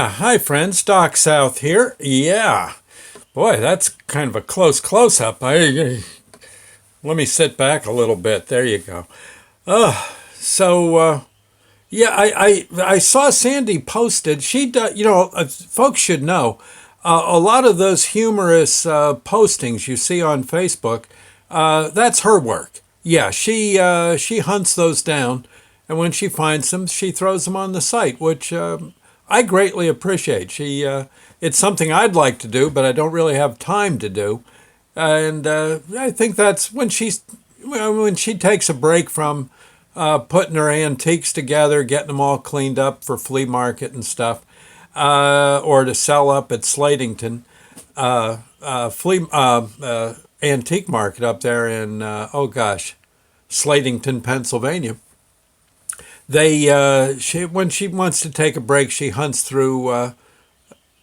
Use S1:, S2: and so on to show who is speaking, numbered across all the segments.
S1: Yeah, hi friends, Doc South here. Yeah, boy, that's kind of a close up. Let me sit back a little bit. There you go. So yeah, I saw Sandy posted. She does, folks should know. A lot of those humorous postings you see on Facebook, that's her work. Yeah, she hunts those down, and when she finds them, she throws them on the site, which I greatly appreciate. It's something I'd like to do, but I don't really have time to do, and I think that's when she takes a break from putting her antiques together, getting them all cleaned up for flea market and stuff, or to sell up at Slatington flea antique market up there in oh gosh, Slatington, Pennsylvania. When she wants to take a break, she hunts through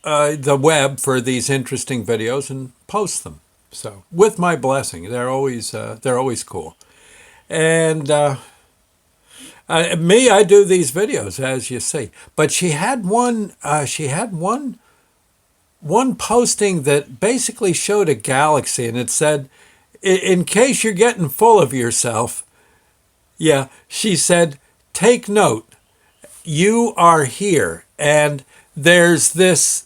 S1: the web for these interesting videos and posts them. So with my blessing, they're always cool. And me, I do these videos as you see. But she had one posting that basically showed a galaxy, and it said, "In case you're getting full of yourself." Yeah, she said, "Take note. You are here, and there's just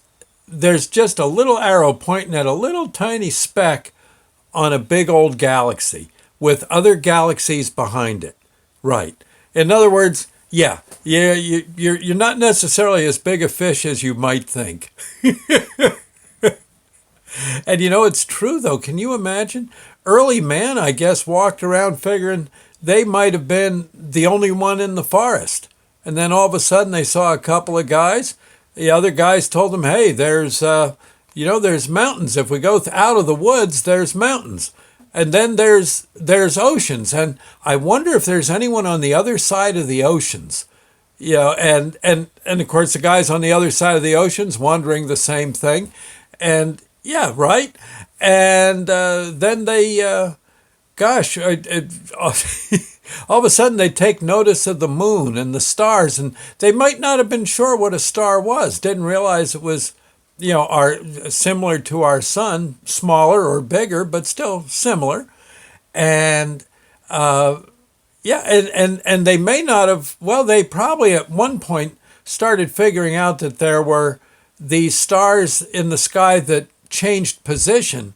S1: a little arrow pointing at a little tiny speck on a big old galaxy with other galaxies behind it." Right. In other words, yeah, you're not necessarily as big a fish as you might think. And it's true though. Can you imagine? Early man, I guess, walked around figuring they might have been the only one in the forest. And then all of a sudden they saw a couple of guys. The other guys told them, "Hey, there's mountains. If we go out of the woods, there's mountains. And then there's oceans. And I wonder if there's anyone on the other side of the oceans." And of course the guys on the other side of the oceans wondering the same thing. And yeah, right. And then gosh, all of a sudden they take notice of the moon and the stars, and they might not have been sure what a star was. Didn't realize it was, our similar to our sun, smaller or bigger, but still similar. And yeah, and they may not have. Well, they probably at one point started figuring out that there were these stars in the sky that changed position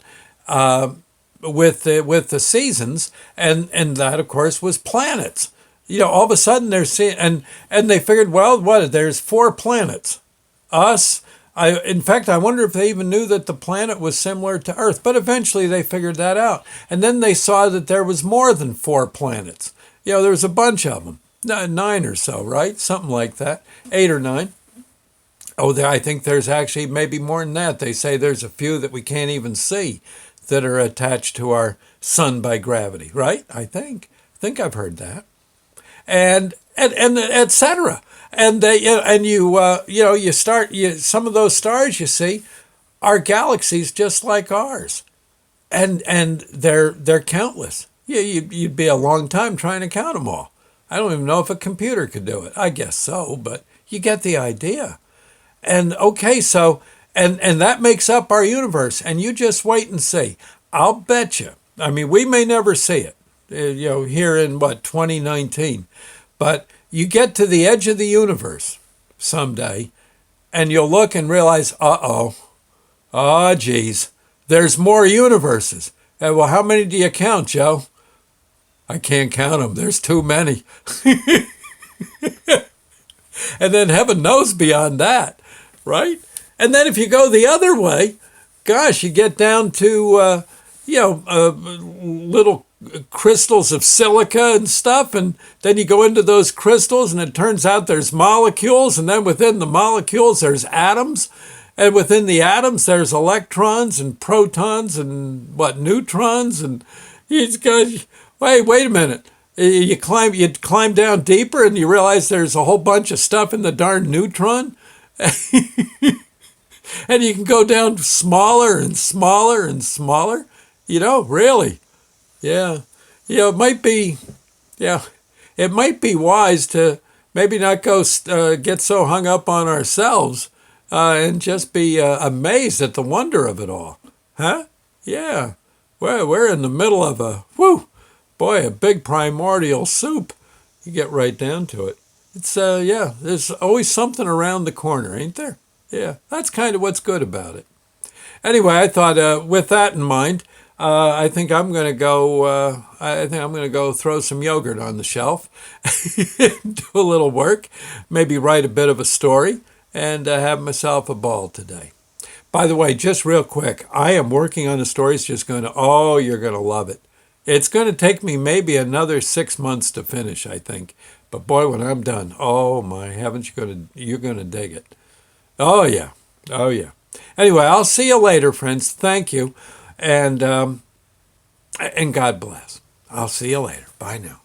S1: with the seasons, and that of course was planets. All of a sudden they're seeing, and they figured, well, what? There's four planets. Us. In fact, I wonder if they even knew that the planet was similar to Earth. But eventually they figured that out, and then they saw that there was more than four planets. There was a bunch of them, nine or so, right? Something like that, 8 or 9. Oh, I think there's actually maybe more than that. They say there's a few that we can't even see that are attached to our sun by gravity, right? I think I've heard that, and etc. And some of those stars you see are galaxies just like ours, and they're countless. Yeah, you'd be a long time trying to count them all. I don't even know if a computer could do it. I guess so, but you get the idea. And okay, so and that makes up our universe. And you just wait and see. I'll bet you. I mean, we may never see it, here in 2019, but you get to the edge of the universe someday, and you'll look and realize, oh, geez, there's more universes. Well, how many do you count, Joe? I can't count them. There's too many. And then heaven knows beyond that, right? And then if you go the other way, gosh, you get down to, little crystals of silica and stuff. And then you go into those crystals and it turns out there's molecules. And then within the molecules, there's atoms. And within the atoms, there's electrons and protons and neutrons. And you go, wait a minute. You climb down deeper and you realize there's a whole bunch of stuff in the darn neutron. And you can go down smaller and smaller and smaller. Really. Yeah. It might be wise to maybe not go get so hung up on ourselves and just be amazed at the wonder of it all. Huh? Yeah. We're in the middle of a big primordial soup. You get right down to it. It's, yeah, there's always something around the corner, ain't there? Yeah, that's kind of what's good about it. Anyway, I thought with that in mind, I think I'm going to go. I think I'm going to go throw some yogurt on the shelf, do a little work, maybe write a bit of a story, and have myself a ball today. By the way, just real quick, I am working on a story. It's just going to. Oh, you're going to love it. It's going to take me maybe another 6 months to finish, I think. But boy, when I'm done, oh my heavens, you're going to dig it. Oh yeah, oh yeah. Anyway, I'll see you later, friends. Thank you, and God bless. I'll see you later. Bye now.